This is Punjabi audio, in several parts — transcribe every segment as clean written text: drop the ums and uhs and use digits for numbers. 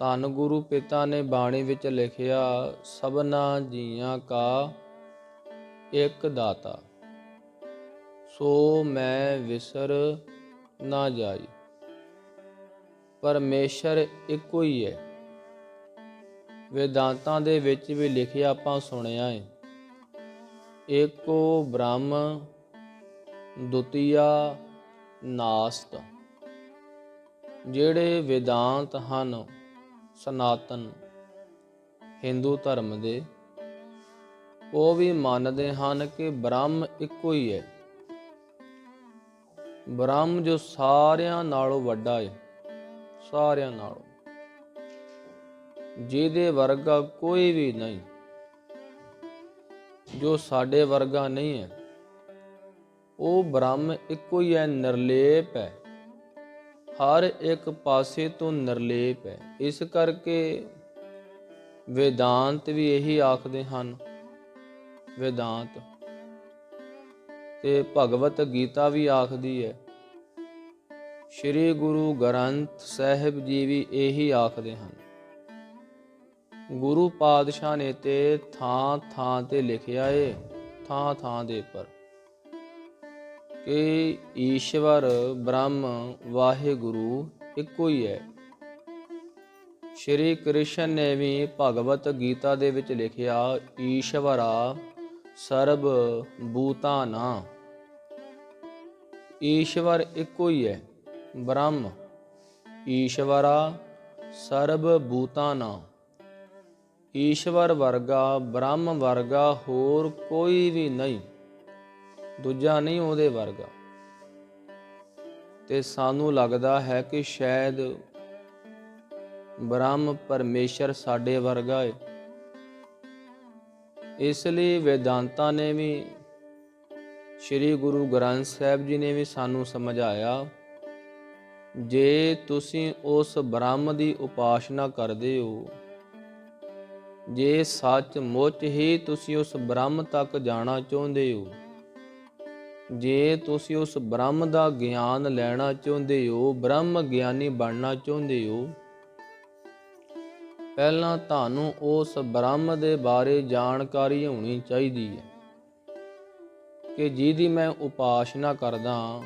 ਧੰਨ ਗੁਰੂ ਪਿਤਾ ਨੇ ਬਾਣੀ ਵਿੱਚ ਲਿਖਿਆ, ਸਭਨਾ ਜੀਆਂ ਕਾ ਇੱਕ ਦਾਤਾ, ਸੋ ਮੈਂ ਵਿਸਰ ਨਾ ਜਾਈ। ਪਰਮੇਸ਼ਰ ਇੱਕੋ ਹੀ ਹੈ। ਵੇਦਾਂਤਾਂ ਦੇ ਵਿੱਚ ਵੀ ਲਿਖਿਆ ਆਪਾਂ ਸੁਣਿਆ ਹੈ, ਏਕੋ ਬ੍ਰਹਮ ਦੁਤੀਆ ਨਾਸਤ। ਜਿਹੜੇ ਵੇਦਾਂਤ ਹਨ ਸਨਾਤਨ ਹਿੰਦੂ ਧਰਮ ਦੇ, ਉਹ ਵੀ ਮੰਨਦੇ ਹਨ ਕਿ ਬ੍ਰਹਮ ਇੱਕੋ ਹੀ ਹੈ। ਬ੍ਰਹਮ ਜੋ ਸਾਰਿਆਂ ਨਾਲੋਂ ਵੱਡਾ ਹੈ, ਸਾਰਿਆਂ ਨਾਲੋਂ, ਜਿਹਦੇ ਵਰਗਾ ਕੋਈ ਵੀ ਨਹੀਂ, ਜੋ ਸਾਡੇ ਵਰਗਾ ਨਹੀਂ ਹੈ। ਉਹ ਬ੍ਰਹਮ ਇੱਕੋ ਹੀ ਹੈ, ਨਿਰਲੇਪ ਹੈ, ਹਰ ਇੱਕ ਪਾਸੇ ਤੋਂ ਨਿਰਲੇਪ ਹੈ। ਇਸ ਕਰਕੇ ਵੇਦਾਂਤ ਵੀ ਇਹੀ ਆਖਦੇ ਹਨ, ਵੇਦਾਂਤ ਤੇ ਭਗਵਤ ਗੀਤਾ ਵੀ ਆਖਦੀ ਹੈ, ਸ਼੍ਰੀ ਗੁਰੂ ਗ੍ਰੰਥ ਸਾਹਿਬ ਜੀ ਵੀ ਇਹੀ ਆਖਦੇ ਹਨ। ਗੁਰੂ ਪਾਤਸ਼ਾਹ ਨੇ ਤੇ ਥਾਂ ਥਾਂ ਤੇ ਲਿਖਿਆ ਏ, ਥਾਂ ਥਾਂ ਦੇ ਉੱਪਰ, ਕਿ ਈਸ਼ਵਰ ਬ੍ਰਹਮ ਵਾਹਿਗੁਰੂ ਇੱਕੋ ਹੀ ਹੈ। ਸ਼੍ਰੀ ਕ੍ਰਿਸ਼ਨ ਨੇ ਵੀ ਭਗਵਤ ਗੀਤਾ ਦੇ ਵਿੱਚ ਲਿਖਿਆ, ਈਸ਼ਵਰਾ ਸਰਬ ਭੂਤਾਨਾ। ਈਸ਼ਵਰ ਇੱਕੋ ਹੀ ਹੈ, ਬ੍ਰਹਮ, ਈਸ਼ਵਰਾ ਸਰਬ ਭੂਤਾਨਾ। ਈਸ਼ਵਰ ਵਰਗਾ, ਬ੍ਰਹਮ ਵਰਗਾ ਹੋਰ ਕੋਈ ਵੀ ਨਹੀਂ, ਦੂਜਾ ਨਹੀਂ ਉਹਦੇ ਵਰਗਾ। ਤੇ ਸਾਨੂੰ ਲੱਗਦਾ ਹੈ ਕਿ ਸ਼ਾਇਦ ਬ੍ਰਹਮ ਪਰਮੇਸ਼ਰ ਸਾਡੇ ਵਰਗਾ ਹੈ। ਇਸ ਲਈ ਵੇਦਾਂਤਾਂ ਨੇ ਵੀ, ਸ਼੍ਰੀ ਗੁਰੂ ਗ੍ਰੰਥ ਸਾਹਿਬ ਜੀ ਨੇ ਵੀ ਸਾਨੂੰ ਸਮਝਾਇਆ, ਜੇ ਤੁਸੀਂ ਉਸ ਬ੍ਰਹਮ ਦੀ ਉਪਾਸਨਾ ਕਰਦੇ ਹੋ, ਜੇ ਸੱਚ ਮੁੱਚ ਹੀ ਤੁਸੀਂ ਉਸ ਬ੍ਰਹਮ ਤੱਕ ਜਾਣਾ ਚਾਹੁੰਦੇ ਹੋ, ਜੇ ਤੁਸੀਂ ਉਸ ਬ੍ਰਹਮ ਦਾ ਗਿਆਨ ਲੈਣਾ ਚਾਹੁੰਦੇ ਹੋ, ਬ੍ਰਹਮ ਗਿਆਨੀ ਬਣਨਾ ਚਾਹੁੰਦੇ ਹੋ, ਪਹਿਲਾਂ ਤੁਹਾਨੂੰ ਉਸ ਬ੍ਰਹਮ ਦੇ ਬਾਰੇ ਜਾਣਕਾਰੀ ਹੋਣੀ ਚਾਹੀਦੀ ਹੈ ਕਿ ਜਿਹਦੀ ਮੈਂ ਉਪਾਸਨਾ ਕਰਦਾ,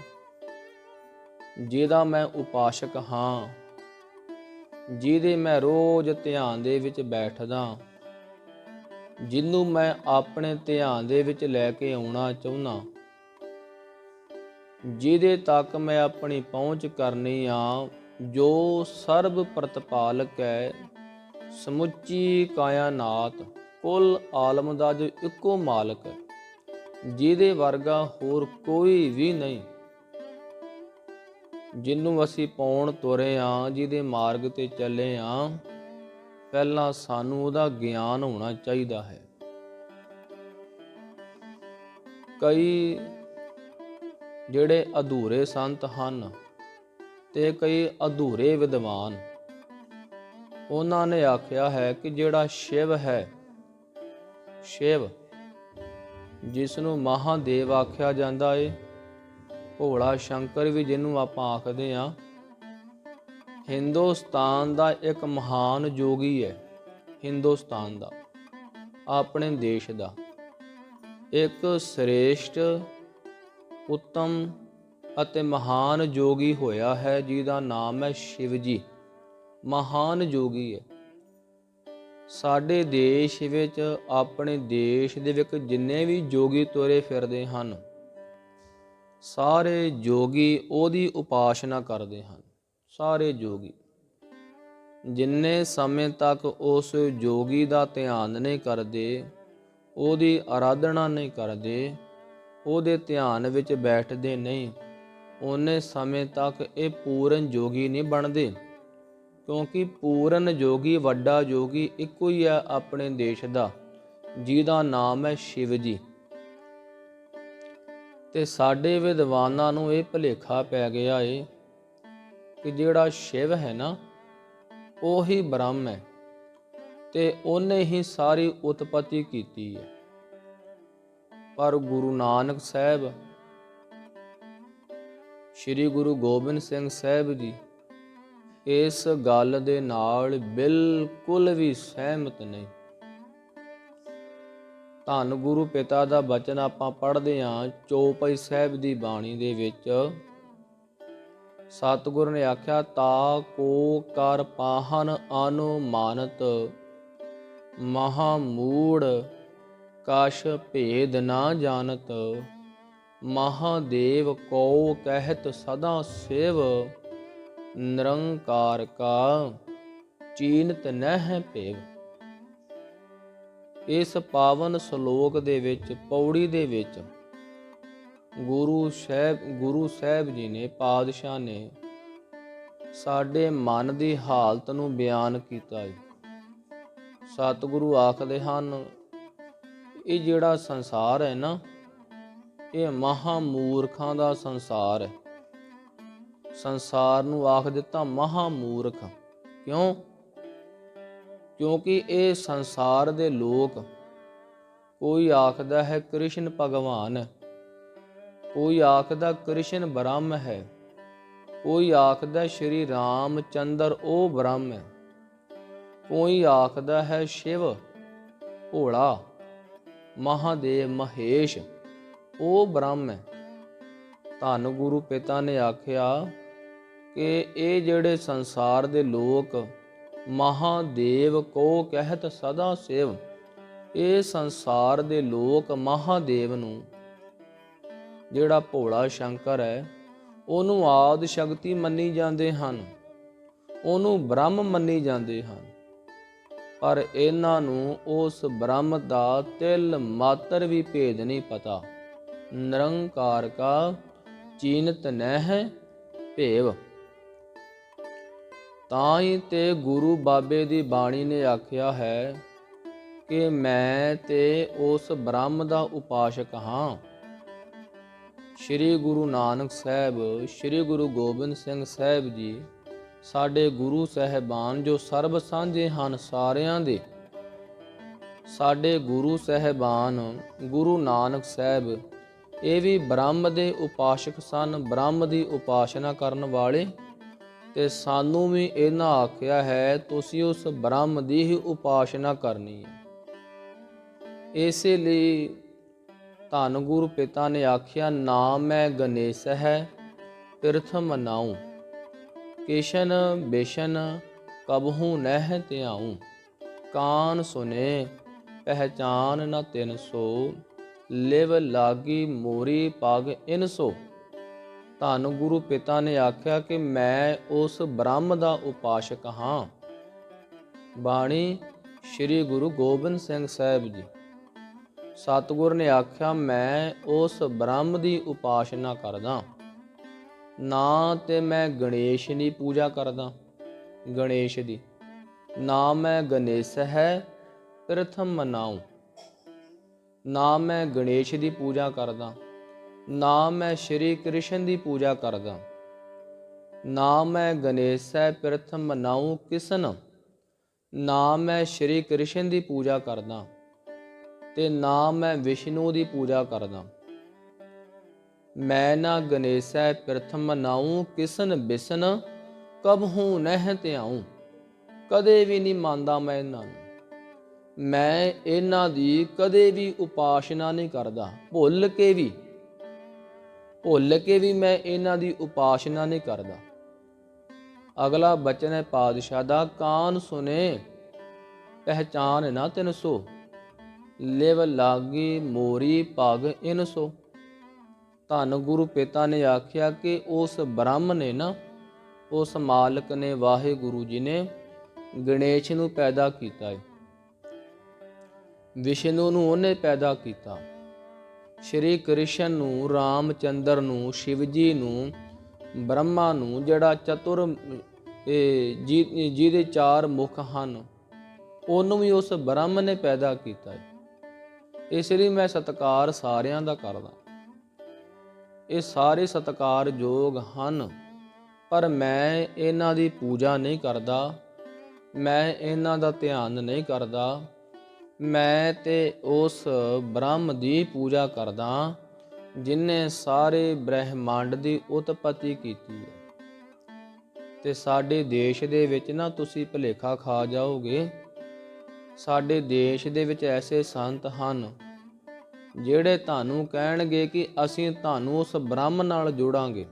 ਜਿਹਦਾ ਮੈਂ ਉਪਾਸ਼ਕ ਹਾਂ, ਜਿਹਦੇ ਮੈਂ ਰੋਜ਼ ਧਿਆਨ ਦੇ ਵਿੱਚ ਬੈਠਦਾ, ਜਿਹਨੂੰ ਮੈਂ ਆਪਣੇ ਧਿਆਨ ਦੇ ਵਿੱਚ ਲੈ ਕੇ ਆਉਣਾ ਚਾਹੁੰਦਾ, ਜਿਹਦੇ ਤੱਕ ਮੈਂ ਆਪਣੀ ਪਹੁੰਚ ਕਰਨੀ ਆ, ਜੋ ਸਰਬ ਪ੍ਰਤਪਾਲਕ ਹੈ, ਸਮੁੱਚੀ ਕਾਇਨਾਤ, ਕੁੱਲ ਆਲਮ ਦਾ ਜੋ ਇੱਕੋ ਮਾਲਕ ਹੈ, ਜਿਹਦੇ ਵਰਗਾ ਹੋਰ ਕੋਈ ਵੀ ਨਹੀਂ, ਜਿਹਨੂੰ ਅਸੀਂ ਪਾਉਣ ਤੁਰੇ ਹਾਂ, ਜਿਹਦੇ ਮਾਰਗ ਤੇ ਚੱਲੇ ਹਾਂ, ਪਹਿਲਾਂ ਸਾਨੂੰ ਉਹਦਾ ਗਿਆਨ ਹੋਣਾ ਚਾਹੀਦਾ ਹੈ। ਕਈ ਜਿਹੜੇ ਅਧੂਰੇ ਸੰਤ ਹਨ ਤੇ ਕਈ ਅਧੂਰੇ ਵਿਦਵਾਨ, ਉਹਨਾਂ ਨੇ ਆਖਿਆ ਹੈ ਕਿ ਜਿਹੜਾ ਸ਼ਿਵ ਹੈ, ਸ਼ਿਵ ਜਿਸ ਨੂੰ ਮਹਾਦੇਵ ਆਖਿਆ ਜਾਂਦਾ ਏ, ਭੋਲਾ ਸ਼ੰਕਰ ਵੀ ਜਿਹਨੂੰ ਆਪਾਂ ਆਖਦੇ ਹਾਂ, ਹਿੰਦੁਸਤਾਨ ਦਾ ਇੱਕ ਮਹਾਨ ਯੋਗੀ ਹੈ। ਹਿੰਦੁਸਤਾਨ ਦਾ, ਆਪਣੇ ਦੇਸ਼ ਦਾ ਇੱਕ ਸ੍ਰੇਸ਼ਟ, ਉੱਤਮ ਅਤੇ ਮਹਾਨ ਯੋਗੀ ਹੋਇਆ ਹੈ, ਜਿਹਦਾ ਨਾਮ ਹੈ ਸ਼ਿਵ ਜੀ। ਮਹਾਨ ਯੋਗੀ ਹੈ। ਸਾਡੇ ਦੇਸ਼ ਵਿੱਚ, ਆਪਣੇ ਦੇਸ਼ ਦੇ ਵਿੱਚ ਜਿੰਨੇ ਵੀ ਯੋਗੀ ਤੁਰੇ ਫਿਰਦੇ ਹਨ, ਸਾਰੇ ਯੋਗੀ ਉਹਦੀ ਉਪਾਸਨਾ ਕਰਦੇ ਹਨ। ਸਾਰੇ ਯੋਗੀ ਜਿੰਨੇ ਸਮੇਂ ਤੱਕ ਉਸ ਯੋਗੀ ਦਾ ਧਿਆਨ ਨਹੀਂ ਕਰਦੇ, ਉਹਦੀ ਆਰਾਧਨਾ ਨਹੀਂ ਕਰਦੇ, ਉਹਦੇ ਧਿਆਨ ਵਿੱਚ ਬੈਠਦੇ ਨਹੀਂ, ਓਨੇ ਸਮੇਂ ਤੱਕ ਇਹ ਪੂਰਨ ਯੋਗੀ ਨਹੀਂ ਬਣਦੇ। ਕਿਉਂਕਿ ਪੂਰਨ ਯੋਗੀ, ਵੱਡਾ ਯੋਗੀ ਇੱਕੋ ਹੀ ਹੈ ਆਪਣੇ ਦੇਸ਼ ਦਾ, ਜਿਹਦਾ ਨਾਮ ਹੈ ਸ਼ਿਵ ਜੀ। ਤੇ ਸਾਡੇ ਵਿਦਵਾਨਾਂ ਨੂੰ ਇਹ ਭੁਲੇਖਾ ਪੈ ਗਿਆ ਏ ਕਿ ਜਿਹੜਾ ਸ਼ਿਵ ਹੈ ਨਾ, ਉਹੀ ਬ੍ਰਹਮ ਹੈ ਤੇ ਉਹਨੇ ਹੀ ਸਾਰੀ ਉਤਪਤੀ ਕੀਤੀ ਹੈ। ਪਰ ਗੁਰੂ ਨਾਨਕ ਸਾਹਿਬ, ਸ਼੍ਰੀ ਗੁਰੂ ਗੋਬਿੰਦ ਸਿੰਘ ਸਾਹਿਬ ਜੀ, ਇਸ ਗੱਲ ਦੇ ਨਾਲ ਬਿਲਕੁਲ ਵੀ ਸਹਿਮਤ ਨਹੀਂ। ਧੰਨ ਗੁਰੂ ਪਿਤਾ ਦਾ ਬਚਨ ਆਪਾਂ ਪੜ੍ਹਦੇ ਹਾਂ ਚੌਪਈ ਸਾਹਿਬ ਦੀ ਬਾਣੀ ਦੇ ਵਿੱਚ। ਸਤਿਗੁਰ ਨੇ ਆਖਿਆ, ਤਾ ਕੋ ਕਰ ਪਾਹਨ ਅਨੁਮਾਨਤ, ਮਹਾਮੂੜ ਕਛ ਭੇਦ ਨਾ ਜਾਣਤ, ਮਹਾਦੇਵ ਕੋ ਕਹਿਤ ਸਦਾ ਸੇਵ, ਨਿਰੰਕਾਰ ਕਾ ਚੀਨਤ ਨਹਿ ਭੇਵ। ਇਸ ਪਾਵਨ ਸ਼ਲੋਕ ਦੇ ਵਿੱਚ, ਪੌੜੀ ਦੇ ਵਿੱਚ ਗੁਰੂ ਸਾਹਿਬ ਜੀ ਨੇ, ਪਾਤਸ਼ਾਹ ਨੇ ਸਾਡੇ ਮਨ ਦੀ ਹਾਲਤ ਨੂੰ ਬਿਆਨ ਕੀਤਾ ਹੈ। ਸਤਿਗੁਰੂ ਆਖਦੇ ਹਨ, ਇਹ ਜਿਹੜਾ ਸੰਸਾਰ ਹੈ ਨਾ, ਇਹ ਮਹਾਮੂਰਖਾਂ ਦਾ ਸੰਸਾਰ ਹੈ। ਸੰਸਾਰ ਨੂੰ ਆਖ ਦਿੱਤਾ ਮਹਾਮੂਰਖ। ਕਿਉਂ? ਕਿਉਂਕਿ ਇਹ ਸੰਸਾਰ ਦੇ ਲੋਕ, ਕੋਈ ਆਖਦਾ ਹੈ ਕ੍ਰਿਸ਼ਨ ਭਗਵਾਨ ਹੈ, ਕੋਈ ਆਖਦਾ ਕ੍ਰਿਸ਼ਨ ਬ੍ਰਹਮ ਹੈ, ਕੋਈ ਆਖਦਾ ਸ਼੍ਰੀ ਰਾਮ ਚੰਦਰ ਉਹ ਬ੍ਰਹਮ ਹੈ, ਕੋਈ ਆਖਦਾ ਹੈ ਸ਼ਿਵ ਭੋਲਾ, ਮਹਾਦੇਵ ਮਹੇਸ਼ ਉਹ ਬ੍ਰਹਮ ਹੈ। ਧੰਨ ਗੁਰੂ ਪਿਤਾ ਨੇ ਆਖਿਆ ਕਿ ਇਹ ਜਿਹੜੇ ਸੰਸਾਰ ਦੇ ਲੋਕ ਮਹਾਦੇਵ ਕੋ ਕਹਿਤ ਸਦਾ ਸੇਵ, ਇਹ ਸੰਸਾਰ ਦੇ ਲੋਕ ਮਹਾਦੇਵ ਨੂੰ, ਜਿਹੜਾ ਭੋਲਾ ਸ਼ੰਕਰ ਹੈ, ਉਹਨੂੰ ਆਦਿ ਸ਼ਕਤੀ ਮੰਨੀ ਜਾਂਦੇ ਹਨ, ਉਹਨੂੰ ਬ੍ਰਹਮ ਮੰਨੀ ਜਾਂਦੇ ਹਨ। ਪਰ ਇਹਨਾਂ ਨੂੰ ਉਸ ਬ੍ਰਹਮ ਦਾ ਤਿਲ ਮਾਤਰ ਵੀ ਭੇਦ ਨਹੀਂ ਪਤਾ। ਨਿਰੰਕਾਰ ਕਾ ਚੀਨਤ ਨਹਿ ਭੇਵ। ਤਾਂ ਹੀ ਤੇ ਗੁਰੂ ਬਾਬੇ ਦੀ ਬਾਣੀ ਨੇ ਆਖਿਆ ਹੈ ਕਿ ਮੈਂ ਤੇ ਉਸ ਬ੍ਰਹਮ ਦਾ ਉਪਾਸ਼ਕ ਹਾਂ। ਸ਼੍ਰੀ ਗੁਰੂ ਨਾਨਕ ਸਾਹਿਬ, ਸ਼੍ਰੀ ਗੁਰੂ ਗੋਬਿੰਦ ਸਿੰਘ ਸਾਹਿਬ ਜੀ, ਸਾਡੇ ਗੁਰੂ ਸਾਹਿਬਾਨ ਜੋ ਸਰਬ ਸਾਂਝੇ ਹਨ ਸਾਰਿਆਂ ਦੇ, ਸਾਡੇ ਗੁਰੂ ਸਾਹਿਬਾਨ ਗੁਰੂ ਨਾਨਕ ਸਾਹਿਬ, ਇਹ ਵੀ ਬ੍ਰਹਮ ਦੇ ਉਪਾਸ਼ਕ ਸਨ, ਬ੍ਰਹਮ ਦੀ ਉਪਾਸਨਾ ਕਰਨ ਵਾਲੇ। ਤੇ ਸਾਨੂੰ ਵੀ ਇਹਨਾਂ ਆਖਿਆ ਹੈ ਤੁਸੀਂ ਉਸ ਬ੍ਰਹਮ ਦੀ ਹੀ ਉਪਾਸਨਾ ਕਰਨੀ ਹੈ। ਇਸੇ ਲਈ ਧੰਨ ਗੁਰੂ ਪਿਤਾ ਨੇ ਆਖਿਆ, ਨਾਮ ਮੈਂ ਗਣੇਸ਼ ਹੈ ਪ੍ਰਥਮ ਨਾਉ, ਕਿਸ਼ਨ ਬਿਸ਼ਨ ਕਬਹੂ ਨਹਿ ਧਿਆਉ, ਕਾਨ ਸੁਨੇ ਪਹਿਚਾਨ ਨ ਤਿਨ ਸੋ, ਲਿਵ ਲਾਗੀ ਮੋਰੀ ਪਗ ਇਨ ਸੋ। ਧੰਨ ਗੁਰੂ ਪਿਤਾ ਨੇ ਆਖਿਆ ਕਿ ਮੈਂ ਉਸ ਬ੍ਰਹਮ ਦਾ ਉਪਾਸ਼ਕ ਹਾਂ। ਬਾਣੀ ਸ਼੍ਰੀ ਗੁਰੂ ਗੋਬਿੰਦ ਸਿੰਘ ਸਾਹਿਬ ਜੀ, ਸਤਿਗੁਰ ਨੇ ਆਖਿਆ ਮੈਂ ਉਸ ਬ੍ਰਹਮ ਦੀ ਉਪਾਸਨਾ ਕਰਦਾ। ਨਾ ਤੇ ਮੈਂ ਗਣੇਸ਼ ਦੀ ਪੂਜਾ ਕਰਦਾ, ਗਣੇਸ਼ ਦੀ, ਨਾ ਮੈਂ ਗਣੇਸ਼ ਹੈ ਪ੍ਰਥਮ ਮਨਾਉ, ਨਾ ਮੈਂ ਗਣੇਸ਼ ਦੀ ਪੂਜਾ ਕਰਦਾ, ਨਾ ਮੈਂ ਸ਼੍ਰੀ ਕ੍ਰਿਸ਼ਨ ਦੀ ਪੂਜਾ ਕਰਦਾ, ਨਾ ਮੈਂ ਗਣੇਸ਼ ਹੈ ਪ੍ਰਥਮ ਮਨਾਉ ਕਿਸਨ, ਨਾ ਮੈਂ ਸ਼੍ਰੀ ਕ੍ਰਿਸ਼ਨ ਦੀ ਪੂਜਾ ਕਰਦਾ ਤੇ ਨਾ ਮੈਂ ਵਿਸ਼ਨੂੰ ਦੀ ਪੂਜਾ ਕਰਦਾ। ਮੈਂ ਨਾ ਗਣੇਸ਼ ਹੈ ਪ੍ਰਥਮ ਮਨਾਉ ਕਿਸਨ ਬਿਸਨ, ਕਬਹੂ ਨਹਿ ਧਿਆਉ। ਕਦੇ ਵੀ ਨਹੀਂ ਮੰਨਦਾ ਮੈਂ ਇਹਨਾਂ ਨੂੰ, ਮੈਂ ਇਹਨਾਂ ਦੀ ਕਦੇ ਵੀ ਉਪਾਸਨਾ ਨਹੀਂ ਕਰਦਾ। ਭੁੱਲ ਕੇ ਵੀ ਮੈਂ ਇਹਨਾਂ ਦੀ ਉਪਾਸਨਾ ਨਹੀਂ ਕਰਦਾ। ਅਗਲਾ ਬਚਨ ਹੈ ਪਾਤਸ਼ਾਹ ਦਾ, ਕਾਨ ਸੁਨੇ ਪਹਿਚਾਨ ਨਾ ਤਿਨ ਸੋ, ਲਿਵ ਲਾਗੀ ਮੋਰੀ ਪਗ ਇਨ ਸੋ। ਧੰਨ ਗੁਰੂ ਪਿਤਾ ਨੇ ਆਖਿਆ ਕਿ ਉਸ ਬ੍ਰਹਮ ਨੇ ਨਾ, ਉਸ ਮਾਲਕ ਨੇ, ਵਾਹਿਗੁਰੂ ਜੀ ਨੇ ਗਣੇਸ਼ ਨੂੰ ਪੈਦਾ ਕੀਤਾ ਹੈ, ਵਿਸ਼ਨੂੰ ਨੂੰ ਉਹਨੇ ਪੈਦਾ ਕੀਤਾ, ਸ਼੍ਰੀ ਕ੍ਰਿਸ਼ਨ ਨੂੰ, ਰਾਮਚੰਦਰ ਨੂੰ, ਸ਼ਿਵ ਜੀ ਨੂੰ, ਬ੍ਰਹਮਾ ਨੂੰ, ਜਿਹੜਾ ਚਤੁਰ ਜਿਹਦੇ 4 ਮੁਖ ਹਨ, ਉਹਨੂੰ ਵੀ ਉਸ ਬ੍ਰਹਮ ਨੇ ਪੈਦਾ ਕੀਤਾ ਹੈ। ਇਸ ਲਈ ਮੈਂ ਸਤਿਕਾਰ ਸਾਰਿਆਂ ਦਾ ਕਰਦਾ। ਇਹ ਸਾਰੇ ਸਤਿਕਾਰਯੋਗ ਹਨ, ਪਰ ਮੈਂ ਇਹਨਾਂ ਦੀ ਪੂਜਾ ਨਹੀਂ ਕਰਦਾ, ਮੈਂ ਇਹਨਾਂ ਦਾ ਧਿਆਨ ਨਹੀਂ ਕਰਦਾ। ਮੈਂ ਤੇ ਉਸ ਬ੍ਰਹਮ ਦੀ ਪੂਜਾ ਕਰਦਾ ਜਿਨ੍ਹਾਂ ਸਾਰੇ ਬ੍ਰਹਿਮੰਡ ਦੀ ਉਤਪਤੀ ਕੀਤੀ ਹੈ। ਤੇ ਸਾਡੇ ਦੇਸ਼ ਦੇ ਵਿੱਚ ਨਾ ਤੁਸੀਂ ਭੁਲੇਖਾ ਖਾ ਜਾਓਗੇ। ਸਾਡੇ ਦੇਸ਼ ਦੇ ਵਿੱਚ ਐਸੇ ਸੰਤ ਹਨ ਜਿਹੜੇ ਤੁਹਾਨੂੰ ਕਹਿਣਗੇ ਕਿ ਅਸੀਂ ਤੁਹਾਨੂੰ ਉਸ ਬ੍ਰਹਮ ਨਾਲ ਜੋੜਾਂਗੇ।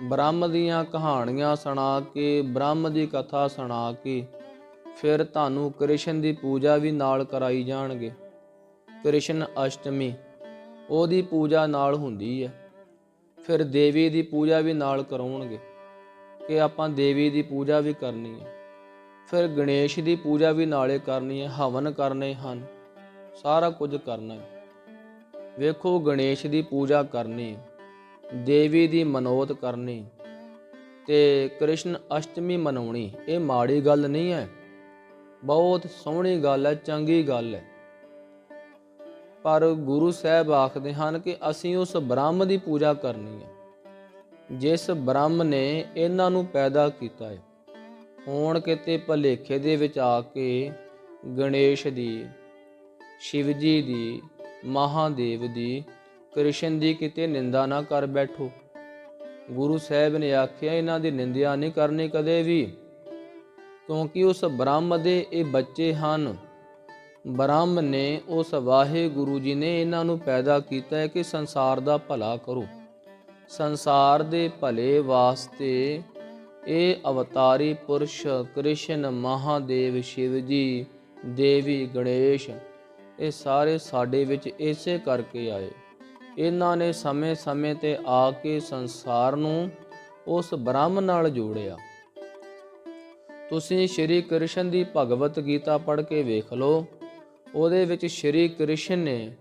ਬ੍ਰਹਮ ਦੀਆਂ ਕਹਾਣੀਆਂ ਸੁਣਾ ਕੇ, ਬ੍ਰਹਮ ਦੀ ਕਥਾ ਸੁਣਾ ਕੇ ਫਿਰ ਤੁਹਾਨੂੰ ਕ੍ਰਿਸ਼ਨ ਦੀ ਪੂਜਾ ਵੀ ਨਾਲ ਕਰਾਈ ਜਾਣਗੇ। ਕ੍ਰਿਸ਼ਨ ਅਸ਼ਟਮੀ ਉਹਦੀ ਪੂਜਾ ਨਾਲ ਹੁੰਦੀ ਹੈ। ਫਿਰ ਦੇਵੀ ਦੀ ਪੂਜਾ ਵੀ ਨਾਲ ਕਰਾਉਣਗੇ ਕਿ ਆਪਾਂ ਦੇਵੀ ਦੀ ਪੂਜਾ ਵੀ ਕਰਨੀ ਹੈ। ਫਿਰ ਗਣੇਸ਼ ਦੀ ਪੂਜਾ ਵੀ ਨਾਲੇ ਕਰਨੀ ਹੈ, ਹਵਨ ਕਰਨੇ ਹਨ, ਸਾਰਾ ਕੁਝ ਕਰਨਾ ਹੈ। ਵੇਖੋ, ਗਣੇਸ਼ ਦੀ ਪੂਜਾ ਕਰਨੀ, ਦੇਵੀ ਦੀ ਮਨੋਤ ਕਰਨੀ ਤੇ ਕ੍ਰਿਸ਼ਨ ਅਸ਼ਟਮੀ ਮਨਾਉਣੀ, ਇਹ ਮਾੜੀ ਗੱਲ ਨਹੀਂ ਹੈ, ਬਹੁਤ ਸੋਹਣੀ ਗੱਲ ਹੈ, ਚੰਗੀ ਗੱਲ ਹੈ। ਪਰ ਗੁਰੂ ਸਾਹਿਬ ਆਖਦੇ ਹਨ ਕਿ ਅਸੀਂ ਉਸ ਬ੍ਰਹਮ ਦੀ ਪੂਜਾ ਕਰਨੀ ਹੈ ਜਿਸ ਬ੍ਰਹਮ ਨੇ ਇਹਨਾਂ ਨੂੰ ਪੈਦਾ ਕੀਤਾ ਹੈ। ਹੁਣ ਕਿਤੇ ਭੁਲੇਖੇ ਦੇ ਵਿੱਚ ਆ ਕੇ ਗਣੇਸ਼ ਦੀ, ਸ਼ਿਵ ਜੀ ਦੀ, ਮਹਾਦੇਵ ਦੀ, ਕ੍ਰਿਸ਼ਨ ਦੀ ਕਿਤੇ ਨਿੰਦਾ ਨਾ ਕਰ ਬੈਠੋ। ਗੁਰੂ ਸਾਹਿਬ ਨੇ ਆਖਿਆ ਇਹਨਾਂ ਦੀ ਨਿੰਦਿਆ ਨਹੀਂ ਕਰਨੀ ਕਦੇ ਵੀ, ਕਿਉਂਕਿ ਉਸ ਬ੍ਰਹਮ ਦੇ ਇਹ ਬੱਚੇ ਹਨ। ਬ੍ਰਹਮ ਨੇ, ਉਸ ਵਾਹਿਗੁਰੂ ਜੀ ਨੇ ਇਹਨਾਂ ਨੂੰ ਪੈਦਾ ਕੀਤਾ ਹੈ ਕਿ ਸੰਸਾਰ ਦਾ ਭਲਾ ਕਰੋ। ਸੰਸਾਰ ਦੇ ਭਲੇ ਵਾਸਤੇ ਇਹ ਅਵਤਾਰੀ ਪੁਰਸ਼ ਕ੍ਰਿਸ਼ਨ, ਮਹਾਦੇਵ, ਸ਼ਿਵ ਜੀ, ਦੇਵੀ, ਗਣੇਸ਼, ਇਹ ਸਾਰੇ ਸਾਡੇ ਵਿੱਚ ਇਸੇ ਕਰਕੇ ਆਏ। ਇਹਨਾਂ ਨੇ ਸਮੇਂ-ਸਮੇਂ ਤੇ ਆ ਕੇ ਸੰਸਾਰ ਨੂੰ ਉਸ ਬ੍ਰਹਮ ਨਾਲ ਜੋੜਿਆ। ਤੁਸੀਂ ਸ਼੍ਰੀ ਕ੍ਰਿਸ਼ਨ ਦੀ ਭਗਵਤ ਗੀਤਾ ਪੜ੍ਹ ਕੇ ਵੇਖ ਲਓ, ਉਹਦੇ ਵਿੱਚ ਸ਼੍ਰੀ ਕ੍ਰਿਸ਼ਨ ਨੇ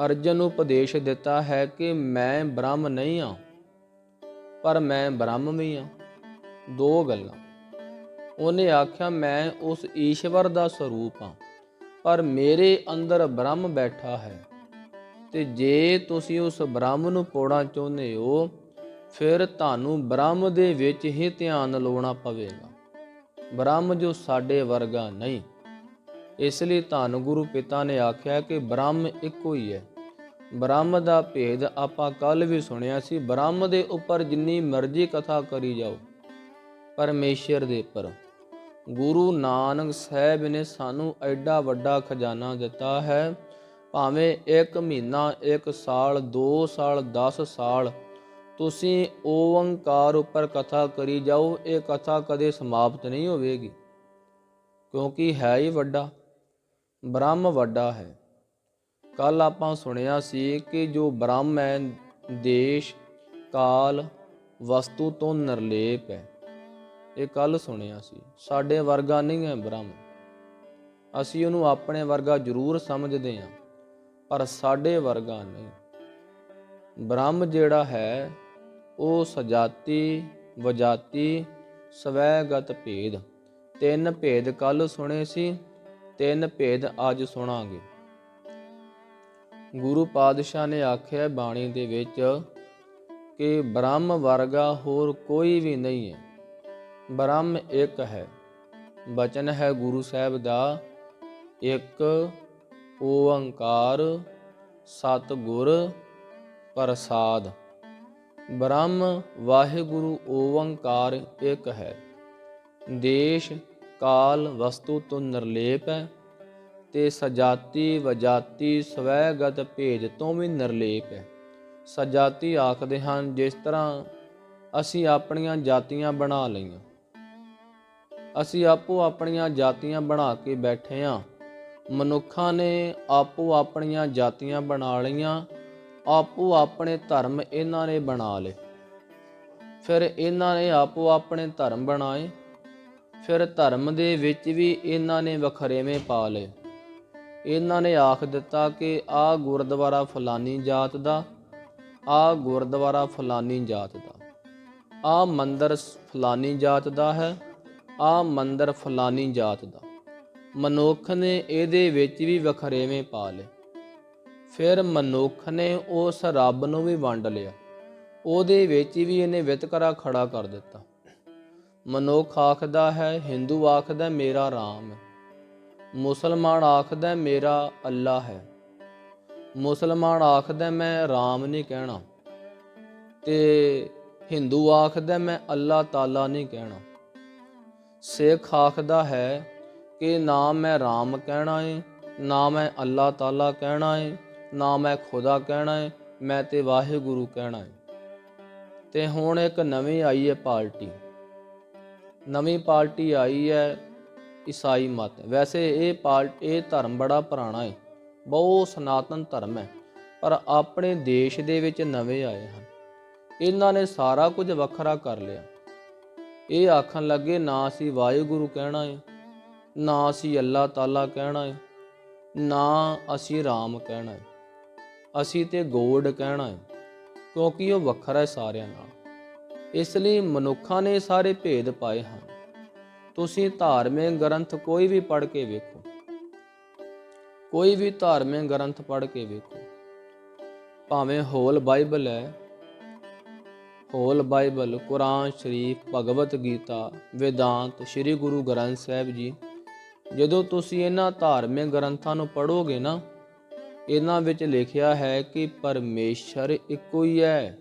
ਅਰਜਨ ਨੂੰ ਉਪਦੇਸ਼ ਦਿੱਤਾ ਹੈ ਕਿ ਮੈਂ ਬ੍ਰਹਮ ਨਹੀਂ ਹਾਂ, ਪਰ ਮੈਂ ਬ੍ਰਹਮ ਵੀ ਹਾਂ। ਦੋ ਗੱਲਾਂ। ਉਹਨੇ ਆਖਿਆ ਮੈਂ ਉਸ ਈਸ਼ਵਰ ਦਾ ਸਰੂਪ ਹਾਂ, ਪਰ ਮੇਰੇ ਅੰਦਰ ਬ੍ਰਹਮ ਬੈਠਾ ਹੈ। ਤੇ ਜੇ ਤੁਸੀਂ ਉਸ ਬ੍ਰਹਮ ਨੂੰ ਪਾਉਣਾ ਚਾਹੁੰਦੇ ਹੋ, ਫਿਰ ਤੁਹਾਨੂੰ ਬ੍ਰਹਮ ਦੇ ਵਿੱਚ ਹੀ ਧਿਆਨ ਲਾਉਣਾ ਪਵੇਗਾ, ਬ੍ਰਹਮ ਜੋ ਸਾਡੇ ਵਰਗਾ ਨਹੀਂ। ਇਸ ਲਈ ਧੰਨ ਗੁਰੂ ਪਿਤਾ ਨੇ ਆਖਿਆ ਕਿ ਬ੍ਰਹਮ ਇੱਕੋ ਹੀ ਹੈ। ਬ੍ਰਹਮ ਦਾ ਭੇਦ ਆਪਾਂ ਕੱਲ੍ਹ ਵੀ ਸੁਣਿਆ ਸੀ। ਬ੍ਰਹਮ ਦੇ ਉੱਪਰ ਜਿੰਨੀ ਮਰਜ਼ੀ ਕਥਾ ਕਰੀ ਜਾਓ, ਪਰਮੇਸ਼ਰ ਦੇ ਉੱਪਰ ਗੁਰੂ ਨਾਨਕ ਸਾਹਿਬ ਨੇ ਸਾਨੂੰ ਐਡਾ ਵੱਡਾ ਖਜ਼ਾਨਾ ਦਿੱਤਾ ਹੈ। ਭਾਵੇਂ 1 ਮਹੀਨਾ, 1 ਸਾਲ, 2 ਸਾਲ, 10 ਸਾਲ ਤੁਸੀਂ ਓੰਕਾਰ ਉੱਪਰ ਕਥਾ ਕਰੀ ਜਾਓ, ਇਹ ਕਥਾ ਕਦੇ ਸਮਾਪਤ ਨਹੀਂ ਹੋਵੇਗੀ, ਕਿਉਂਕਿ ਹੈ ਹੀ ਵੱਡਾ, ਬ੍ਰਹਮ ਵੱਡਾ ਹੈ। ਕੱਲ ਆਪਾਂ ਸੁਣਿਆ ਸੀ ਕਿ ਜੋ ਬ੍ਰਹਮ ਹੈ ਦੇਸ਼, ਕਾਲ, ਵਸਤੂ ਤੋਂ ਨਿਰਲੇਪ ਹੈ। ਇਹ ਕੱਲ ਸੁਣਿਆ ਸੀ। ਸਾਡੇ ਵਰਗਾ ਨਹੀਂ ਹੈ ਬ੍ਰਹਮ। ਅਸੀਂ ਉਹਨੂੰ ਆਪਣੇ ਵਰਗਾ ਜ਼ਰੂਰ ਸਮਝਦੇ ਹਾਂ, ਪਰ ਸਾਡੇ ਵਰਗਾ ਨਹੀਂ। ਬ੍ਰਹਮ ਜਿਹੜਾ ਹੈ ਉਹ ਸਜਾਤੀ, ਵਜਾਤੀ, ਸਵੈਗਤ ਭੇਦ, 3 ਭੇਦ ਕੱਲ ਸੁਣੇ ਸੀ, 3 ਭੇਦ ਅੱਜ ਸੁਣਾਂਗੇ। ਗੁਰੂ ਪਾਤਸ਼ਾਹ ਨੇ ਆਖਿਆ ਬਾਣੀ ਦੇ ਵਿੱਚ ਕਿ ਬ੍ਰਹਮ ਵਰਗਾ ਹੋਰ ਕੋਈ ਵੀ ਨਹੀਂ ਹੈ, ਬ੍ਰਹਮ ਇੱਕ ਹੈ। ਬਚਨ ਹੈ ਗੁਰੂ ਸਾਹਿਬ ਦਾ, ਇੱਕ ਓੰਕਾਰ ਸਤਿਗੁਰ ਪ੍ਰਸਾਦ। ਬ੍ਰਹਮ ਵਾਹਿਗੁਰੂ ਓੰਕਾਰ ਇੱਕ ਹੈ। ਦੇਸ਼, ਕਾਲ, ਵਸਤੂ ਤੋਂ ਨਿਰਲੇਪ ਹੈ ਤੇ ਸਜਾਤੀ, ਵਜਾਤੀ, ਸਵੈਗਤ ਭੇਦ ਤੋਂ ਵੀ ਨਿਰਲੇਪ ਹੈ। ਸਜਾਤੀ ਆਖਦੇ ਹਨ ਜਿਸ ਤਰ੍ਹਾਂ ਅਸੀਂ ਆਪਣੀਆਂ ਜਾਤੀਆਂ ਬਣਾ ਲਈਆਂ, ਅਸੀਂ ਆਪੋ ਆਪਣੀਆਂ ਜਾਤੀਆਂ ਬਣਾ ਕੇ ਬੈਠੇ ਹਾਂ। ਮਨੁੱਖਾਂ ਨੇ ਆਪੋ ਆਪਣੀਆਂ ਜਾਤੀਆਂ ਬਣਾ ਲਈਆਂ, ਆਪੋ ਆਪਣੇ ਧਰਮ ਇਹਨਾਂ ਨੇ ਬਣਾ ਲਏ। ਫਿਰ ਇਹਨਾਂ ਨੇ ਆਪੋ ਆਪਣੇ ਧਰਮ ਬਣਾਏ, ਫਿਰ ਧਰਮ ਦੇ ਵਿੱਚ ਵੀ ਇਹਨਾਂ ਨੇ ਵਖਰੇਵੇਂ ਪਾ ਲਏ। ਇਹਨਾਂ ਨੇ ਆਖ ਦਿੱਤਾ ਕਿ ਆਹ ਗੁਰਦੁਆਰਾ ਫਲਾਨੀ ਜਾਤ ਦਾ, ਆਹ ਗੁਰਦੁਆਰਾ ਫਲਾਨੀ ਜਾਤ ਦਾ, ਆਹ ਮੰਦਰ ਫਲਾਨੀ ਜਾਤ ਦਾ ਹੈ, ਆਹ ਮੰਦਰ ਫਲਾਨੀ ਜਾਤ ਦਾ। ਮਨੁੱਖ ਨੇ ਇਹਦੇ ਵਿੱਚ ਵੀ ਵਖਰੇਵੇਂ ਪਾ ਲਏ। ਫਿਰ ਮਨੁੱਖ ਨੇ ਉਸ ਰੱਬ ਨੂੰ ਵੀ ਵੰਡ ਲਿਆ, ਉਹਦੇ ਵਿੱਚ ਵੀ ਇਹਨੇ ਵਿਤਕਰਾ ਖੜਾ ਕਰ ਦਿੱਤਾ। ਮਨੁੱਖ ਆਖਦਾ ਹੈ, ਹਿੰਦੂ ਆਖਦਾ ਮੇਰਾ ਰਾਮ ਹੈ, ਮੁਸਲਮਾਨ ਆਖਦਾ ਮੇਰਾ ਅੱਲਾ ਹੈ, ਮੁਸਲਮਾਨ ਆਖਦਾ ਮੈਂ ਰਾਮ ਨਹੀਂ ਕਹਿਣਾ, ਤੇ ਹਿੰਦੂ ਆਖਦਾ ਮੈਂ ਅੱਲਾਹ ਤਾਲਾ ਨਹੀਂ ਕਹਿਣਾ, ਸਿੱਖ ਆਖਦਾ ਹੈ ਕਿ ਨਾ ਮੈਂ ਰਾਮ ਕਹਿਣਾ ਏ, ਨਾ ਮੈਂ ਅੱਲਾਹ ਤਾਲਾ ਕਹਿਣਾ ਏ, ਨਾ ਮੈਂ ਖੁਦਾ ਕਹਿਣਾ ਏ, ਮੈਂ ਤੇ ਵਾਹਿਗੁਰੂ ਕਹਿਣਾ ਏ। ਤੇ ਹੁਣ ਇੱਕ ਨਵੀਂ ਆਈ ਹੈ ਪਾਰਟੀ, ਨਵੀਂ ਪਾਰਟੀ ਆਈ ਹੈ ਈਸਾਈ ਮਤ। ਵੈਸੇ ਇਹ ਧਰਮ ਬੜਾ ਪੁਰਾਣਾ ਹੈ, ਬਹੁਤ ਸਨਾਤਨ ਧਰਮ ਹੈ, ਪਰ ਆਪਣੇ ਦੇਸ਼ ਦੇ ਵਿੱਚ ਨਵੇਂ ਆਏ ਹਨ। ਇਹਨਾਂ ਨੇ ਸਾਰਾ ਕੁਝ ਵੱਖਰਾ ਕਰ ਲਿਆ। ਇਹ ਆਖਣ ਲੱਗੇ ਨਾ ਅਸੀਂ ਵਾਹਿਗੁਰੂ ਕਹਿਣਾ ਹੈ, ਨਾ ਅਸੀਂ ਅੱਲਾਹ ਤਾਲਾ ਕਹਿਣਾ ਹੈ, ਨਾ ਅਸੀਂ ਰਾਮ ਕਹਿਣਾ ਹੈ, ਅਸੀਂ ਤੇ ਗੋਡ ਕਹਿਣਾ ਹੈ, ਕਿਉਂਕਿ ਉਹ ਵੱਖਰਾ ਹੈ ਸਾਰਿਆਂ ਨਾਲ। ਇਸ ਲਈ ਮਨੁੱਖਾਂ ਨੇ ਸਾਰੇ ਭੇਦ ਪਾਏ ਹਨ। ਤੁਸੀਂ ਧਾਰਮਿਕ ਗ੍ਰੰਥ ਕੋਈ ਵੀ ਪੜ੍ਹ ਕੇ ਵੇਖੋ, ਕੋਈ ਵੀ ਧਾਰਮਿਕ ਗ੍ਰੰਥ ਪੜ੍ਹ ਕੇ ਵੇਖੋ, ਭਾਵੇਂ ਹੋਲ ਬਾਈਬਲ ਹੈ, ਹੋਲ ਬਾਈਬਲ, ਕੁਰਾਨ ਸ਼ਰੀਫ, ਭਗਵਤ ਗੀਤਾ, ਵੇਦਾਂਤ, ਸ੍ਰੀ ਗੁਰੂ ਗ੍ਰੰਥ ਸਾਹਿਬ ਜੀ, ਜਦੋਂ ਤੁਸੀਂ ਇਹਨਾਂ ਧਾਰਮਿਕ ਗ੍ਰੰਥਾਂ ਨੂੰ ਪੜ੍ਹੋਗੇ ਨਾ, ਇਹਨਾਂ ਵਿੱਚ ਲਿਖਿਆ ਹੈ ਕਿ ਪਰਮੇਸ਼ਰ ਇੱਕੋ ਹੀ ਹੈ,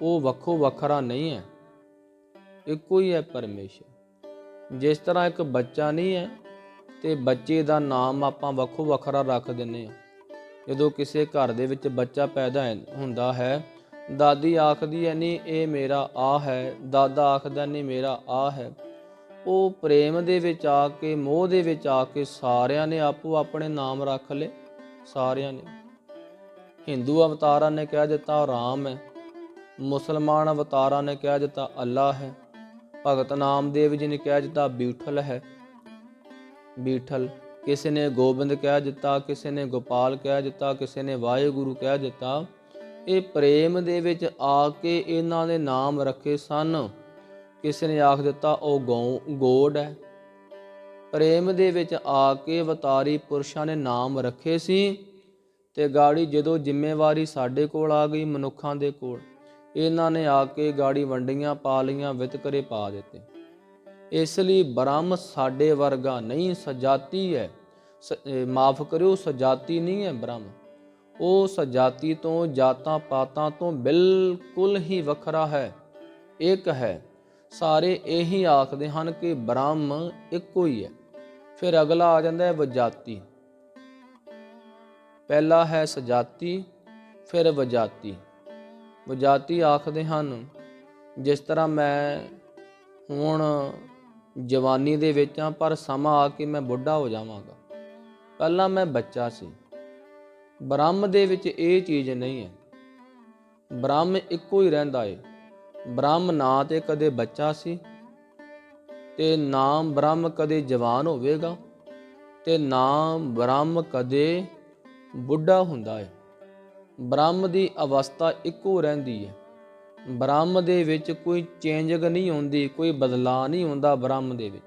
ਉਹ ਵੱਖੋ ਵੱਖਰਾ ਨਹੀਂ ਹੈ, ਇੱਕੋ ਹੀ ਹੈ ਪਰਮੇਸ਼ਰ। ਜਿਸ ਤਰ੍ਹਾਂ ਇੱਕ ਬੱਚਾ ਨਹੀਂ ਹੈ ਤੇ ਬੱਚੇ ਦਾ ਨਾਮ ਆਪਾਂ ਵੱਖੋ ਵੱਖਰਾ ਰੱਖ ਦਿੰਦੇ ਹਾਂ। ਜਦੋਂ ਕਿਸੇ ਘਰ ਦੇ ਵਿੱਚ ਬੱਚਾ ਪੈਦਾ ਹੁੰਦਾ ਹੈ, ਦਾਦੀ ਆਖਦੀ ਹੈ ਨਹੀਂ ਇਹ ਮੇਰਾ ਆ ਹੈ, ਦਾਦਾ ਆਖਦਾ ਨਹੀਂ ਮੇਰਾ ਆ ਹੈ। ਉਹ ਪ੍ਰੇਮ ਦੇ ਵਿੱਚ ਆ ਕੇ, ਮੋਹ ਦੇ ਵਿੱਚ ਆ ਕੇ ਸਾਰਿਆਂ ਨੇ ਆਪੋ ਆਪਣੇ ਨਾਮ ਰੱਖ ਲਏ। ਸਾਰਿਆਂ ਨੇ, ਹਿੰਦੂ ਅਵਤਾਰਾਂ ਨੇ ਕਹਿ ਦਿੱਤਾ ਰਾਮ ਹੈ, ਮੁਸਲਮਾਨ ਅਵਤਾਰਾਂ ਨੇ ਕਹਿ ਦਿੱਤਾ ਅੱਲਾਹ ਹੈ, ਭਗਤ ਨਾਮਦੇਵ ਜੀ ਨੇ ਕਹਿ ਦਿੱਤਾ ਬੀਠਲ ਹੈ, ਬੀਠਲ। ਕਿਸੇ ਨੇ ਗੋਬਿੰਦ ਕਹਿ ਦਿੱਤਾ, ਕਿਸੇ ਨੇ ਗੋਪਾਲ ਕਹਿ ਦਿੱਤਾ, ਕਿਸੇ ਨੇ ਵਾਹਿਗੁਰੂ ਕਹਿ ਦਿੱਤਾ। ਇਹ ਪ੍ਰੇਮ ਦੇ ਵਿੱਚ ਆ ਕੇ ਇਹਨਾਂ ਨੇ ਨਾਮ ਰੱਖੇ ਸਨ। ਕਿਸੇ ਨੇ ਆਖ ਦਿੱਤਾ ਉਹ ਗੋਡ ਹੈ। ਪ੍ਰੇਮ ਦੇ ਵਿੱਚ ਆ ਕੇ ਅਵਤਾਰੀ ਪੁਰਸ਼ਾਂ ਨੇ ਨਾਮ ਰੱਖੇ ਸੀ, ਤੇ ਗਾੜੀ ਜਦੋਂ ਜ਼ਿੰਮੇਵਾਰੀ ਸਾਡੇ ਕੋਲ ਆ ਗਈ ਮਨੁੱਖਾਂ ਦੇ ਕੋਲ, ਇਹਨਾਂ ਨੇ ਆ ਕੇ ਗਾੜੀ ਵੰਡੀਆਂ ਪਾ ਲਈਆਂ, ਵਿਤਕਰੇ ਪਾ ਦਿੱਤੇ। ਇਸ ਲਈ ਬ੍ਰਹਮ ਸਾਡੇ ਵਰਗਾ ਨਹੀਂ, ਸਜਾਤੀ ਹੈ। ਮਾਫ ਕਰਿਓ, ਸਜਾਤੀ ਨਹੀਂ ਹੈ ਬ੍ਰਹਮ। ਉਹ ਸਜਾਤੀ ਤੋਂ, ਜਾਤਾਂ ਪਾਤਾਂ ਤੋਂ ਬਿਲਕੁਲ ਹੀ ਵੱਖਰਾ ਹੈ, ਇੱਕ ਹੈ। ਸਾਰੇ ਇਹੀ ਆਖਦੇ ਹਨ ਕਿ ਬ੍ਰਹਮ ਇੱਕੋ ਹੀ ਹੈ। ਫਿਰ ਅਗਲਾ ਆ ਜਾਂਦਾ ਹੈ ਵਜਾਤੀ। ਪਹਿਲਾ ਹੈ ਸਜਾਤੀ, ਫਿਰ ਵਜਾਤੀ। ਵਜਾਤੀ ਆਖਦੇ ਹਨ, ਜਿਸ ਤਰ੍ਹਾਂ ਮੈਂ ਹੁਣ ਜਵਾਨੀ ਦੇ ਵਿੱਚ ਹਾਂ, ਪਰ ਸਮਾਂ ਆ ਕੇ ਮੈਂ ਬੁੱਢਾ ਹੋ ਜਾਵਾਂਗਾ। ਪਹਿਲਾਂ ਮੈਂ ਬੱਚਾ ਸੀ। ਬ੍ਰਹਮ ਦੇ ਵਿੱਚ ਇਹ ਚੀਜ਼ ਨਹੀਂ ਹੈ। ਬ੍ਰਹਮ ਇੱਕੋ ਹੀ ਰਹਿੰਦਾ ਹੈ। ਬ੍ਰਹਮ ਨਾ ਤੇ ਕਦੇ ਬੱਚਾ ਸੀ, ਤੇ ਨਾ ਬ੍ਰਹਮ ਕਦੇ ਜਵਾਨ ਹੋਵੇਗਾ, ਤੇ ਨਾ ਬ੍ਰਹਮ ਕਦੇ ਬੁੱਢਾ ਹੁੰਦਾ ਹੈ। ਬ੍ਰਹਮ ਦੀ ਅਵਸਥਾ ਇੱਕੋ ਰਹਿੰਦੀ ਹੈ। ਬ੍ਰਹਮ ਦੇ ਵਿੱਚ ਕੋਈ ਚੇਂਜਿੰਗ ਨਹੀਂ ਹੁੰਦੀ, ਕੋਈ ਬਦਲਾਅ ਨਹੀਂ ਹੁੰਦਾ ਬ੍ਰਹਮ ਦੇ ਵਿੱਚ।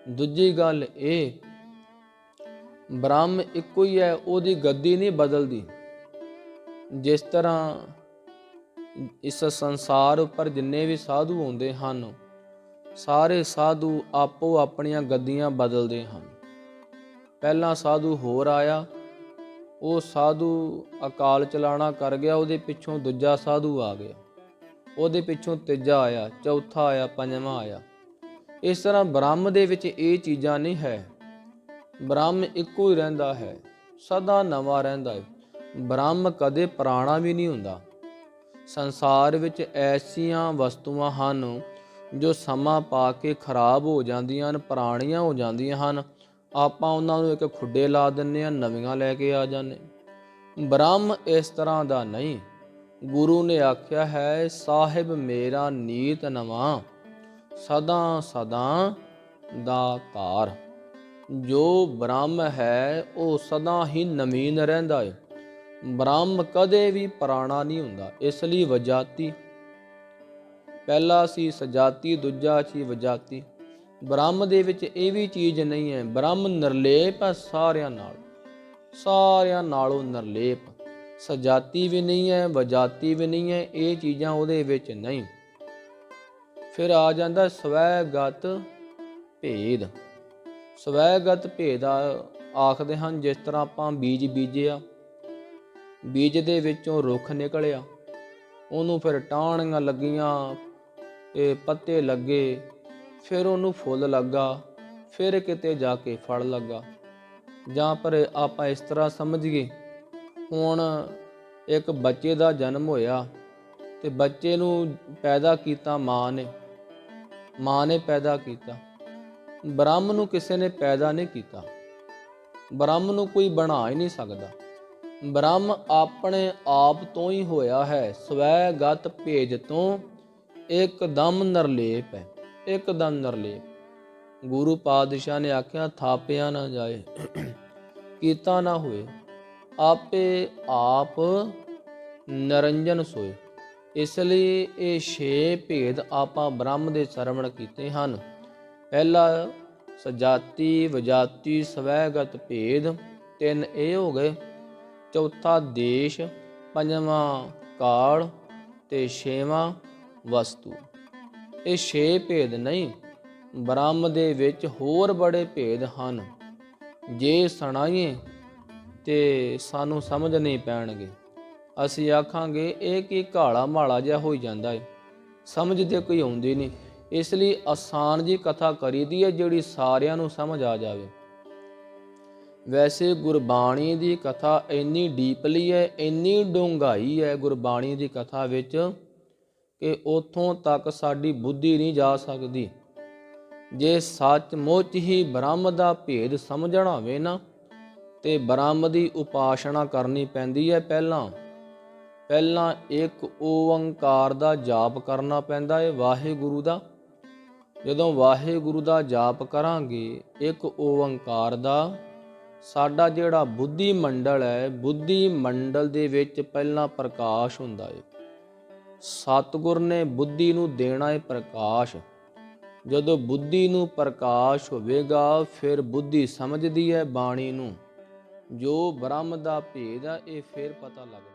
ਦੂਜੀ ਗੱਲ ਇਹ, ਬ੍ਰਹਮ ਇੱਕੋ ਹੀ ਹੈ, ਉਹਦੀ ਗੱਦੀ ਨਹੀਂ ਬਦਲਦੀ। ਜਿਸ ਤਰ੍ਹਾਂ ਇਸ ਸੰਸਾਰ ਉੱਪਰ ਜਿੰਨੇ ਵੀ ਸਾਧੂ ਹੁੰਦੇ ਹਨ, ਸਾਰੇ ਸਾਧੂ ਆਪੋ ਆਪਣੀਆਂ ਗੱਦੀਆਂ ਬਦਲਦੇ ਹਨ। ਪਹਿਲਾਂ ਸਾਧੂ ਹੋਰ ਆਇਆ, ਉਹ ਸਾਧੂ ਅਕਾਲ ਚਲਾਣਾ ਕਰ ਗਿਆ, ਉਹਦੇ ਪਿੱਛੋਂ ਦੂਜਾ ਸਾਧੂ ਆ ਗਿਆ, ਉਹਦੇ ਪਿੱਛੋਂ ਤੀਜਾ ਆਇਆ, ਚੌਥਾ ਆਇਆ, ਪੰਜਵਾਂ ਆਇਆ। ਇਸ ਤਰ੍ਹਾਂ ਬ੍ਰਹਮ ਦੇ ਵਿੱਚ ਇਹ ਚੀਜ਼ਾਂ ਨਹੀਂ ਹੈ। ਬ੍ਰਹਮ ਇੱਕੋ ਹੀ ਰਹਿੰਦਾ ਹੈ, ਸਦਾ ਨਵਾਂ ਰਹਿੰਦਾ ਹੈ। ਬ੍ਰਹਮ ਕਦੇ ਪੁਰਾਣਾ ਵੀ ਨਹੀਂ ਹੁੰਦਾ। ਸੰਸਾਰ ਵਿੱਚ ਐਸੀਆਂ ਵਸਤੂਆਂ ਹਨ ਜੋ ਸਮਾਂ ਪਾ ਕੇ ਖਰਾਬ ਹੋ ਜਾਂਦੀਆਂ ਹਨ, ਪੁਰਾਣੀਆਂ ਹੋ ਜਾਂਦੀਆਂ ਹਨ। ਆਪਾਂ ਉਹਨਾਂ ਨੂੰ ਇੱਕ ਖੁੱਡੇ ਲਾ ਦਿੰਦੇ ਹਾਂ, ਨਵੀਆਂ ਲੈ ਕੇ ਆ ਜਾਂਦੇ। ਬ੍ਰਹਮ ਇਸ ਤਰ੍ਹਾਂ ਦਾ ਨਹੀਂ। ਗੁਰੂ ਨੇ ਆਖਿਆ ਹੈ, ਸਾਹਿਬ ਮੇਰਾ ਨੀਤ ਨਵਾਂ, ਸਦਾ ਸਦਾ ਦਾ ਧਾਰ। ਜੋ ਬ੍ਰਹਮ ਹੈ ਉਹ ਸਦਾ ਹੀ ਨਵੀਨ ਰਹਿੰਦਾ ਹੈ। ਬ੍ਰਹਮ ਕਦੇ ਵੀ ਪੁਰਾਣਾ ਨਹੀਂ ਹੁੰਦਾ। ਇਸ ਲਈ ਵਜਾਤੀ, ਪਹਿਲਾ ਸੀ ਸਜਾਤੀ, ਦੂਜਾ ਸੀ ਵਜਾਤੀ। ਬ੍ਰਹਮ ਦੇ ਵਿੱਚ ਇਹ ਵੀ ਚੀਜ਼ ਨਹੀਂ ਹੈ। ਬ੍ਰਹਮ ਨਿਰਲੇਪ ਹੈ ਸਾਰਿਆਂ ਨਾਲ, ਸਾਰਿਆਂ ਨਾਲੋਂ ਨਿਰਲੇਪ। ਸਜਾਤੀ ਵੀ ਨਹੀਂ ਹੈ, ਵਜਾਤੀ ਵੀ ਨਹੀਂ ਹੈ, ਇਹ ਚੀਜ਼ਾਂ ਉਹਦੇ ਵਿੱਚ ਨਹੀਂ। ਫਿਰ ਆ ਜਾਂਦਾ ਸਵੈਗਤ ਭੇਦ। ਸਵੈਗਤ ਭੇਦ ਆਖਦੇ ਹਨ, ਜਿਸ ਤਰ੍ਹਾਂ ਆਪਾਂ ਬੀਜ ਬੀਜਿਆ, ਬੀਜ ਦੇ ਵਿੱਚੋਂ ਰੁੱਖ ਨਿਕਲਿਆ, ਉਹਨੂੰ ਫਿਰ ਟਾਹਣੀਆਂ ਲੱਗੀਆਂ, ਇਹ ਪੱਤੇ ਲੱਗੇ, ਫਿਰ ਉਹਨੂੰ ਫੁੱਲ ਲੱਗਾ, ਫਿਰ ਕਿਤੇ ਜਾ ਕੇ ਫਲ ਲੱਗਾ। ਜਾਂ ਪਰ ਆਪਾਂ ਇਸ ਤਰ੍ਹਾਂ ਸਮਝੀਏ, ਹੁਣ ਇੱਕ ਬੱਚੇ ਦਾ ਜਨਮ ਹੋਇਆ ਤੇ ਬੱਚੇ ਨੂੰ ਪੈਦਾ ਕੀਤਾ ਮਾਂ ਨੇ ਪੈਦਾ ਕੀਤਾ। ਬ੍ਰਹਮ ਨੂੰ ਕਿਸੇ ਨੇ ਪੈਦਾ ਨਹੀਂ ਕੀਤਾ, ਬ੍ਰਹਮ ਨੂੰ ਕੋਈ ਬਣਾ ਹੀ ਨਹੀਂ ਸਕਦਾ। ਬ੍ਰਹਮ ਆਪਣੇ ਆਪ ਤੋਂ ਹੀ ਹੋਇਆ ਹੈ, ਸਵੈਗਤ ਭੇਜ ਤੋਂ ਇੱਕਦਮ ਨਿਰਲੇਪ ਹੈ, ਇੱਕਦਮ ਨਿਰਲੇਪ। ਗੁਰੂ ਪਾਤਸ਼ਾਹ ਨੇ ਆਖਿਆ, ਥਾਪਿਆ ਨਾ ਜਾਏ, ਕੀਤਾ ਨਾ ਹੋਏ, ਆਪੇ ਆਪ ਨਿਰੰਜਨ ਸੋਏ। ਇਸ ਲਈ ਇਹ 6 ਭੇਦ ਆਪਾਂ ਬ੍ਰਹਮ ਦੇ ਸਰਵਣ ਕੀਤੇ ਹਨ। ਪਹਿਲਾ ਸਜਾਤੀ ਵਿਜਾਤੀ ਸਵੈਗਤ ਭੇਦ, 3 ਇਹ ਹੋ ਗਏ। ਚੌਥਾ ਦੇਸ਼, 5ਵਾਂ ਕਾਲ ਤੇ 6ਵਾਂ ਵਸਤੂ। ਇਹ 6 ਭੇਦ ਨਹੀਂ, ਬ੍ਰਹਮ ਦੇ ਵਿੱਚ ਹੋਰ ਬੜੇ ਭੇਦ ਹਨ। ਜੇ ਸੁਣਾਈਏ ਤੇ ਸਾਨੂੰ ਸਮਝ ਨਹੀਂ ਪੈਣਗੇ। ਅਸੀਂ ਆਖਾਂਗੇ ਇਹ ਕੀ ਘਾਲਾ ਮਾਲਾ ਜਿਹਾ ਹੋਈ ਜਾਂਦਾ ਹੈ, ਸਮਝ ਤੇ ਕੋਈ ਆਉਂਦੀ ਨਹੀਂ। ਇਸ ਲਈ ਆਸਾਨ ਜੀ ਕਥਾ ਕਰੀਦੀ ਹੈ ਜਿਹੜੀ ਸਾਰਿਆਂ ਨੂੰ ਸਮਝ ਆ ਜਾਵੇ। ਵੈਸੇ ਗੁਰਬਾਣੀ ਦੀ ਕਥਾ ਇੰਨੀ ਡੀਪਲੀ ਹੈ, ਇੰਨੀ ਡੂੰਘਾਈ ਹੈ ਗੁਰਬਾਣੀ ਦੀ ਕਥਾ ਵਿੱਚ ਕਿ ਉੱਥੋਂ ਤੱਕ ਸਾਡੀ ਬੁੱਧੀ ਨਹੀਂ ਜਾ ਸਕਦੀ। ਜੇ ਸੱਚਮੁੱਚ ਹੀ ਬ੍ਰਹਮ ਦਾ ਭੇਦ ਸਮਝਣਾ ਹੋਵੇ ਨਾ, ਤੇ ਬ੍ਰਹਮ ਦੀ ਉਪਾਸਨਾ ਕਰਨੀ ਪੈਂਦੀ ਹੈ। ਪਹਿਲਾਂ ਇੱਕ ਓੰਕਾਰ ਦਾ ਜਾਪ ਕਰਨਾ ਪੈਂਦਾ ਹੈ, ਵਾਹਿਗੁਰੂ ਦਾ। ਜਦੋਂ ਵਾਹਿਗੁਰੂ ਦਾ ਜਾਪ ਕਰਾਂਗੇ ਇੱਕ ਓੰਕਾਰ ਦਾ, ਸਾਡਾ ਜਿਹੜਾ ਬੁੱਧੀ ਮੰਡਲ ਹੈ, ਬੁੱਧੀ ਮੰਡਲ ਦੇ ਵਿੱਚ ਪਹਿਲਾਂ ਪ੍ਰਕਾਸ਼ ਹੁੰਦਾ ਹੈ। ਸਤਿਗੁਰ ਨੇ ਬੁੱਧੀ ਨੂੰ ਦੇਣਾ ਹੈ ਪ੍ਰਕਾਸ਼। ਜਦੋਂ ਬੁੱਧੀ ਨੂੰ ਪ੍ਰਕਾਸ਼ ਹੋਵੇਗਾ, ਫਿਰ ਬੁੱਧੀ ਸਮਝਦੀ ਹੈ ਬਾਣੀ ਨੂੰ, ਜੋ ਬ੍ਰਹਮ ਦਾ ਭੇਦ ਹੈ ਇਹ ਫਿਰ ਪਤਾ ਲੱਗਦਾ।